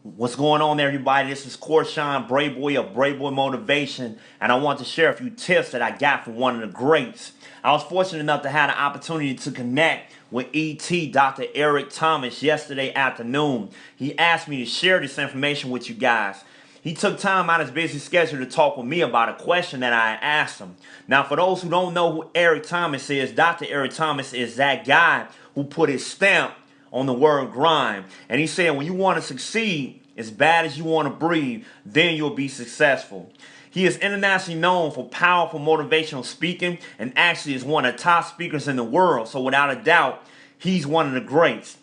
What's going on, everybody? This is Corshawn, Brayboy of Brayboy Motivation, and I want to share a few tips that I got from one of the greats. I was fortunate enough to have the opportunity to connect with ET, Dr. Eric Thomas, yesterday afternoon. He asked me to share this information with you guys. He took time out of his busy schedule to talk with me about a question that I asked him. Now, for those who don't know who Eric Thomas is, Dr. Eric Thomas is that guy who put his stamp on the word grind. And he said, when you want to succeed as bad as you want to breathe, then you'll be successful. He is internationally known for powerful motivational speaking and actually is one of the top speakers in the world. So without a doubt, he's one of the greats.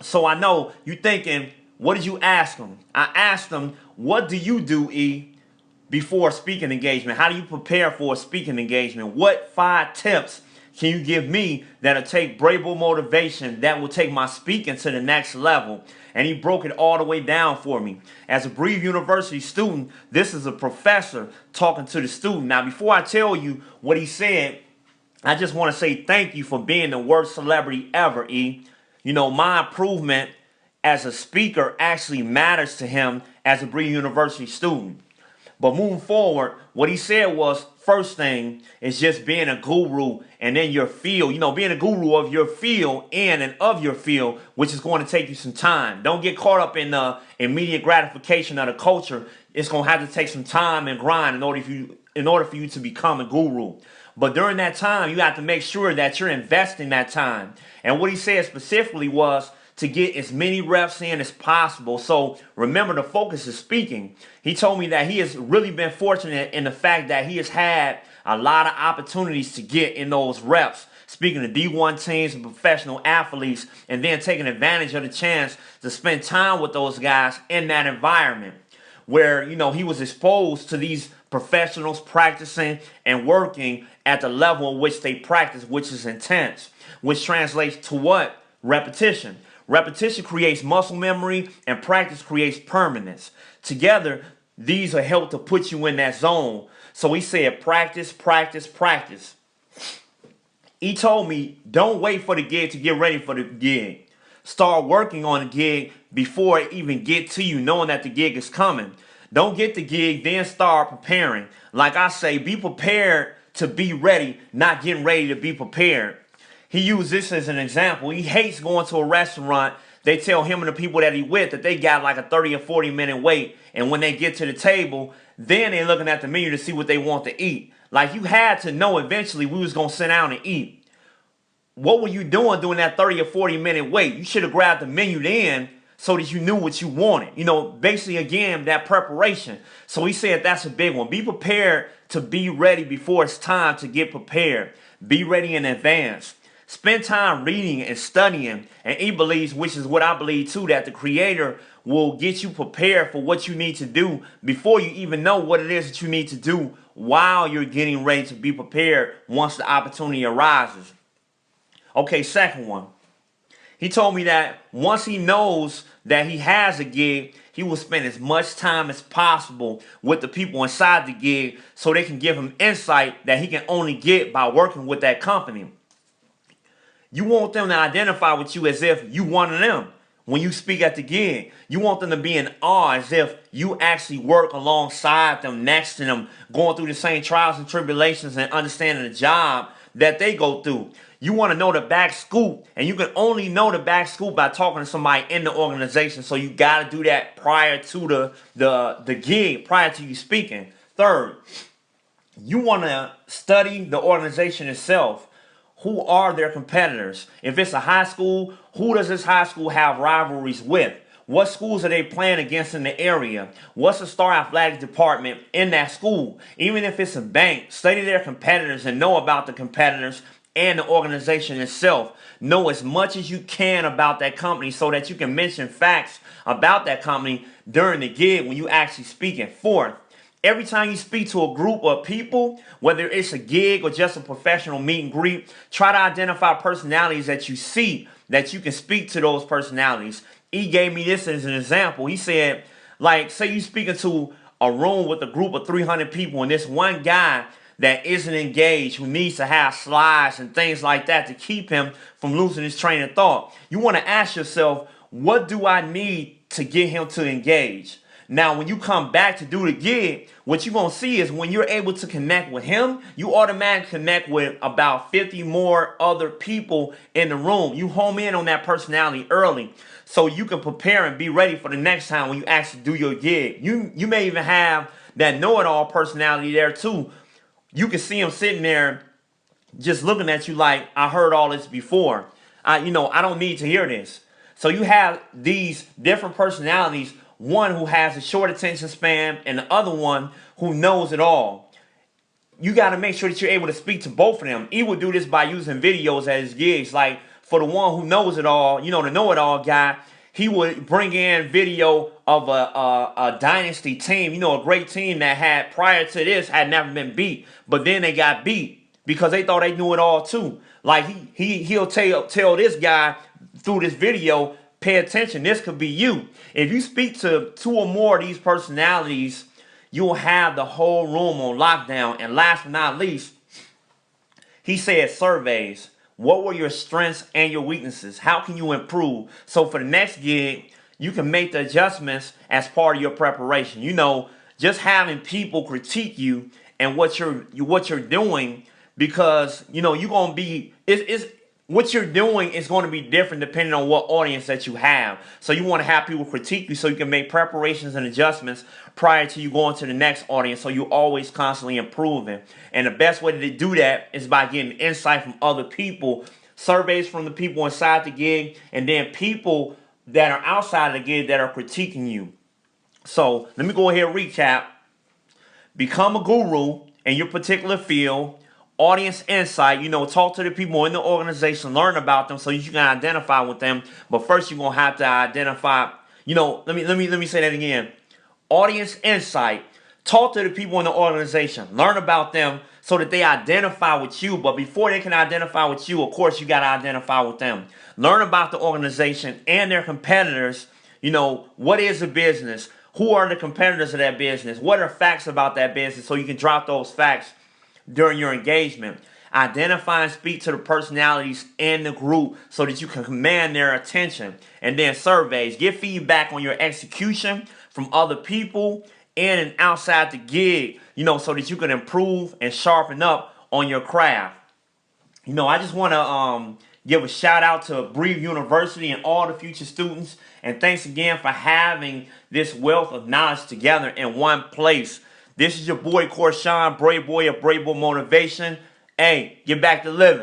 So I know you're thinking, what did you ask him? I asked him, what do you do, E, before a speaking engagement? How do you prepare for a speaking engagement? What 5 tips can you give me that'll take Brayboy motivation, that will take my speaking to the next level? And he broke it all the way down for me. As a Breathe University student, this is a professor talking to the student. Now, before I tell you what he said, I just want to say thank you for being the worst celebrity ever, E. You know, my improvement as a speaker actually matters to him as a Breathe University student. But moving forward, what he said was, first thing is just being a guru and in your field. You know, being a guru of your field and of your field, which is going to take you some time. Don't get caught up in the immediate gratification of the culture. It's going to have to take some time and grind in order for you to become a guru. But during that time, you have to make sure that you're investing that time. And what he said specifically was to get as many reps in as possible. So remember, the focus is speaking. He told me that he has really been fortunate in the fact that he has had a lot of opportunities to get in those reps, speaking to D1 teams and professional athletes, and then taking advantage of the chance to spend time with those guys in that environment where, you know, he was exposed to these professionals practicing and working at the level in which they practice, which is intense, which translates to what? Repetition. Repetition creates muscle memory and practice creates permanence. Together, these will help to put you in that zone. So he said, practice, practice, practice. He told me, don't wait for the gig to get ready for the gig. Start working on the gig before it even get to you, knowing that the gig is coming. Don't get the gig, then start preparing. Like I say, be prepared to be ready, not getting ready to be prepared. He used this as an example. He hates going to a restaurant. They tell him and the people that he with that they got like a 30 or 40 minute wait. And when they get to the table, then they're looking at the menu to see what they want to eat. Like, you had to know eventually we was going to sit down and eat. What were you doing during that 30 or 40 minute wait? You should have grabbed the menu then so that you knew what you wanted. You know, basically, again, that preparation. So he said that's a big one. Be prepared to be ready before it's time to get prepared. Be ready in advance. Spend time reading and studying, and he believes, which is what I believe too, that the Creator will get you prepared for what you need to do before you even know what it is that you need to do while you're getting ready to be prepared once the opportunity arises. Okay, second one. He told me that once he knows that he has a gig, he will spend as much time as possible with the people inside the gig so they can give him insight that he can only get by working with that company. You want them to identify with you as if you one of them when you speak at the gig. You want them to be in awe as if you actually work alongside them, next to them, going through the same trials and tribulations and understanding the job that they go through. You want to know the back scoop, and you can only know the back scoop by talking to somebody in the organization. So you got to do that prior to the gig, prior to you speaking. Third, you want to study the organization itself. Who are their competitors? If it's a high school, who does this high school have rivalries with? What schools are they playing against in the area? What's the star athletic department in that school? Even if it's a bank, study their competitors and know about the competitors and the organization itself. Know as much as you can about that company so that you can mention facts about that company during the gig when you actually speaking. Fourth, every time you speak to a group of people, whether it's a gig or just a professional meet and greet, try to identify personalities that you see that you can speak to those personalities. He gave me this as an example. He said, like, say you speaking to a room with a group of 300 people and this one guy that isn't engaged, who needs to have slides and things like that to keep him from losing his train of thought. You want to ask yourself, what do I need to get him to engage. Now, when you come back to do the gig, what you're going to see is when you're able to connect with him, you automatically connect with about 50 more other people in the room. You home in on that personality early so you can prepare and be ready for the next time when you actually do your gig. You may even have that know-it-all personality there too. You can see him sitting there just looking at you like, I heard all this before. I don't need to hear this. So you have these different personalities, one who has a short attention span and the other one who knows it all. You got to make sure that you're able to speak to both of them. He would do this by using videos at his gigs. Like for the one who knows it all, the know-it-all guy, he would bring in video of a dynasty team, a great team that had prior to this had never been beat, but then they got beat because they thought they knew it all too. Like he'll tell this guy through this video, pay attention, this could be you. If you speak to 2 or more of these personalities, you'll have the whole room on lockdown. And last but not least, he said surveys. What were your strengths and your weaknesses? How can you improve? So for the next gig, you can make the adjustments as part of your preparation. Just having people critique you and what you're doing, because you're going to be what you're doing is going to be different depending on what audience that you have. So you want to have people critique you so you can make preparations and adjustments prior to you going to the next audience, so you're always constantly improving. And the best way to do that is by getting insight from other people, surveys from the people inside the gig, and then people that are outside of the gig that are critiquing you. So let me go ahead and recap. Become a guru in your particular field. Audience insight, talk to the people in the organization, learn about them so you can identify with them. But first you're going to have to identify, let me say that again. Audience insight, talk to the people in the organization, learn about them so that they identify with you. But before they can identify with you, of course, you got to identify with them. Learn about the organization and their competitors. What is a business? Who are the competitors of that business? What are facts about that business? So you can drop those facts during your engagement. Identify and speak to the personalities in the group so that you can command their attention. And then surveys. Get feedback on your execution from other people in and outside the gig, so that you can improve and sharpen up on your craft. I just want to give a shout out to Breathe University and all the future students. And thanks again for having this wealth of knowledge together in one place. This is your boy Corshawn, Brayboy of Brayboy Motivation. Hey, get back to living.